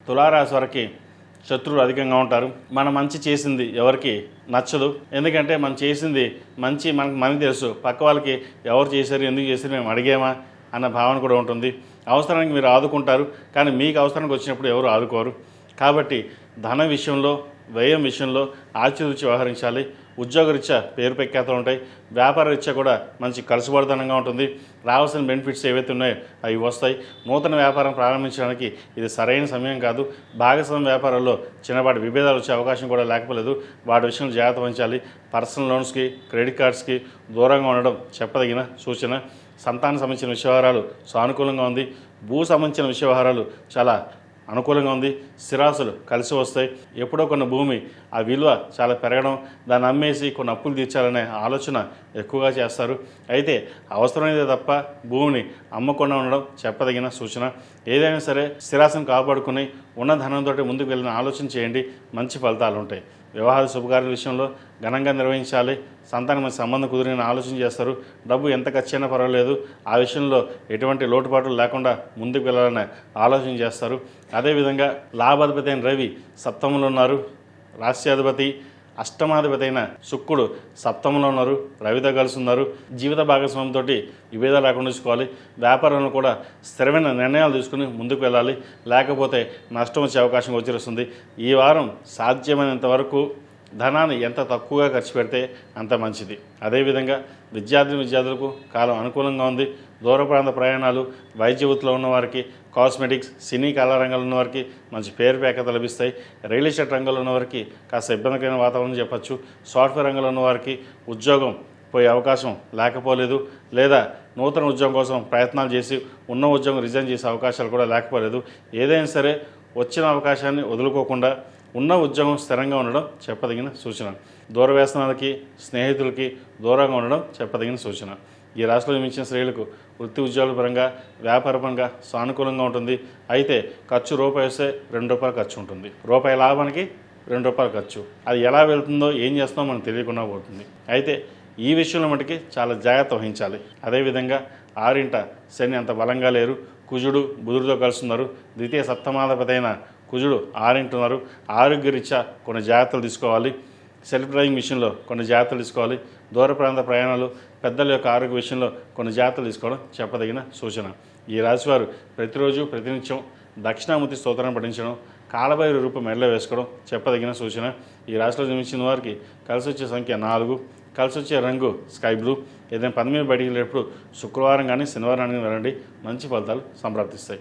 తులారాశి వారికి శత్రువులు అధికంగా ఉంటారు. మనం మంచి చేసింది ఎవరికి నచ్చదు. ఎందుకంటే మనం చేసింది మంచి మనకు తెలుసు. పక్క వాళ్ళకి ఎవరు చేశారు, ఎందుకు చేశారు, మేము అడిగామా అన్న భావన కూడా ఉంటుంది. అవసరానికి మీరు ఆదుకుంటారు, కానీ మీకు అవసరానికి వచ్చినప్పుడు ఎవరు ఆదుకోరు. కాబట్టి ధన విషయంలో, వ్యయం విషయంలో ఆచితూచి వ్యవహరించాలి. ఉద్యోగరీత్యా పేరు ప్రఖ్యాతలు ఉంటాయి. వ్యాపార రీత్యా కూడా మంచి కలుసుబడితనంగా ఉంటుంది. రావాల్సిన బెనిఫిట్స్ ఏవైతే ఉన్నాయో అవి వస్తాయి. నూతన వ్యాపారం ప్రారంభించడానికి ఇది సరైన సమయం కాదు. భాగస్వామ్య వ్యాపారాల్లో చిన్నపాటి విభేదాలు వచ్చే అవకాశం కూడా లేకపోలేదు. వాటి విషయంలో జాగ్రత్త వహించాలి. పర్సనల్ లోన్స్కి, క్రెడిట్ కార్డ్స్కి దూరంగా ఉండడం చెప్పదగిన సూచన. సంతానం సంబంధించిన వ్యవహారాలు సానుకూలంగా ఉంది. భూ సంబంధించిన వ్యవహారాలు చాలా అనుకూలంగా ఉంది. స్థిరాస్తులు కలిసి వస్తాయి. ఎప్పుడో కొన్ని భూమి ఆ విలువ చాలా పెరగడం, దాన్ని అమ్మేసి కొన్ని అప్పులు తీర్చాలనే ఆలోచన ఎక్కువగా చేస్తారు. అయితే అవసరమైనదే తప్ప భూమిని అమ్మకుండా ఉండడం చెప్పదగిన సూచన. ఏదైనా సరే స్థిరాస్తిని కాపాడుకుని ఉన్న ధనంతో ముందుకు వెళ్ళిన ఆలోచన చేయండి, మంచి ఫలితాలు ఉంటాయి. వివాహాల శుభకార్యాల విషయంలో ఘనంగా నిర్వహించాలి. సంతానం సంబంధం కుదిరిన ఆలోచన చేస్తారు. డబ్బు ఎంత ఖర్చు అయినా పర్వాలేదు, ఆ విషయంలో ఎటువంటి లోటుపాట్లు లేకుండా ముందుకు వెళ్ళాలని ఆలోచన చేస్తారు. అదేవిధంగా లాభాధిపతి అయిన రవి సప్తమంలో ఉన్నారు. రాష్ట్రాధిపతి అష్టమాధిపతి అయిన శుక్రుడు సప్తమంలో ఉన్నారు. రవితో కలిసి ఉన్నారు. జీవిత భాగస్వామితో విభేదాలు లేకుండా చూసుకోవాలి. వ్యాపారంలో కూడా స్థిరమైన నిర్ణయాలు తీసుకుని ముందుకు వెళ్ళాలి, లేకపోతే నష్టం వచ్చే అవకాశం గోచరిస్తుంది. ఈ వారం సాధ్యమైనంత వరకు ధనాన్ని ఎంత తక్కువగా ఖర్చు పెడితే అంత మంచిది. అదేవిధంగా విద్యార్థులకు కాలం అనుకూలంగా ఉంది. దూర ప్రాంత ప్రయాణాలు, వైద్య వృత్తిలో ఉన్నవారికి, కాస్మెటిక్స్, సినీ కళారంగంలో ఉన్నవారికి మంచి పేరు ప్రఖ్యాత లభిస్తాయి. రియల్ ఎస్టేట్ రంగంలో ఉన్నవారికి కాస్త ఇబ్బందికరమైన వాతావరణం చెప్పచ్చు. సాఫ్ట్వేర్ రంగంలో ఉన్నవారికి ఉద్యోగం పోయే అవకాశం లేకపోలేదు, లేదా నూతన ఉద్యోగం కోసం ప్రయత్నాలు చేసి ఉన్న ఉద్యోగం రిజైన్ చేసే అవకాశాలు కూడా లేకపోలేదు. ఏదైనా సరే వచ్చిన అవకాశాన్ని వదులుకోకుండా ఉన్న ఉద్యోగం స్థిరంగా ఉండడం చెప్పదగిన సూచన. దూర వ్యసనాలకి, స్నేహితులకి దూరంగా ఉండడం చెప్పదగిన సూచన. ఈ రాశిలో జన్మించిన స్త్రీలకు వృత్తి ఉద్యోగాల పరంగా, వ్యాపార పరంగా సానుకూలంగా ఉంటుంది. అయితే ఖర్చు రూపాయి వస్తే ₹2 ఖర్చు ఉంటుంది. రూపాయి లాభానికి ₹2 ఖర్చు. అది ఎలా వెళ్తుందో, ఏం చేస్తామో మనకు తెలియకుండా పోతుంది. అయితే ఈ విషయంలో మటుకి చాలా జాగ్రత్త వహించాలి. అదేవిధంగా 6ంట శని అంత బలంగా లేరు. కుజుడు బుధుడితో కలుస్తున్నారు. ద్వితీయ సప్తమాధిపతి అయిన కుజుడు 6ంట ఉన్నారు. ఆరోగ్యరీత్యా కొన్ని జాగ్రత్తలు తీసుకోవాలి. సెల్ఫ్ డ్రైవింగ్ విషయంలో కొన్ని జాగ్రత్తలు తీసుకోవాలి. దూర ప్రాంత ప్రయాణాలు, పెద్దల యొక్క ఆరోగ్య విషయంలో కొన్ని జాగ్రత్తలు తీసుకోవడం చెప్పదగిన సూచన. ఈ రాశివారు ప్రతిరోజు ప్రతినిత్యం దక్షిణామూర్తి స్తోత్రాన్ని పఠించడం, కాలభైరవ రూపం మెడలో వేసుకోవడం చెప్పదగిన సూచన. ఈ రాశిలో జన్మించిన వారికి కలిసి వచ్చే సంఖ్య 4, కలిసి వచ్చే రంగు స్కై బ్లూ. ఏదైనా పని మీద బయటికి వెళ్ళేటప్పుడు శుక్రవారం కానీ శనివారం కానీ వెళ్ళండి, మంచి ఫలితాలు సంప్రాప్తిస్తాయి.